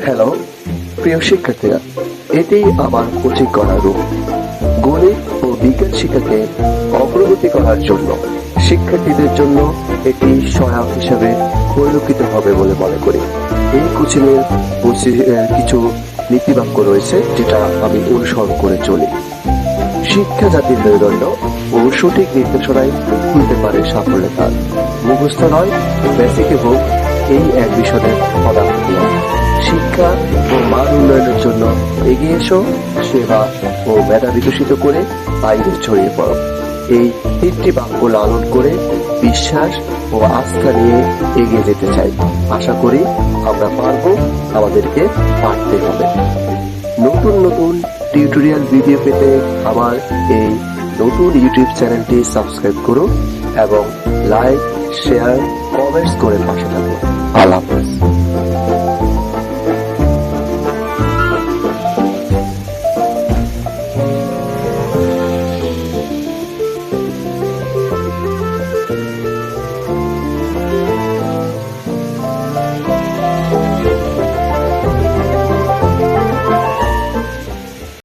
Hello প্রিয় শিক্ষার্থীরা, এটি আমার কোচিং করার রূপ। গণিত ও বিজ্ঞান শিক্ষাকে অগ্রগতি করার জন্য শিক্ষার্থীদের জন্য এটি সহায়ক হিসেবে পরিলক্ষিত হবে বলে মনে করি। এই কোচিং এর কিছু নীতিবাক্য রয়েছে যেটা আমি অনুসরণ করে চলি। শিক্ষা জাতির মেরুদণ্ড ও সঠিক নির্দেশনায় খুলতে পারে সাফল্যের দ্বার। মুখস্থ নয়, বেসিকে হোক, এই এক মিশনের পদার্থ। শিক্ষা ও মান উন্নয়নের জন্য এগিয়ে এসো, সেবা ও মেধা বিকশিত করে বাইরে ছড়িয়ে পড়ো। এই তিনটি বাক্য লালন করে বিশ্বাস ও আস্থা নিয়ে এগিয়ে যেতে চাই। আশা করি আমরা পারবো, আমাদেরকে পারতে হবে। নতুন নতুন টিউটোরিয়াল ভিডিও পেতে আমার এই নতুন ইউটিউব চ্যানেলটি সাবস্ক্রাইব করুন এবং লাইক, শেয়ার, কমেন্টস করে পাশে থাকুন। আল্লাহ।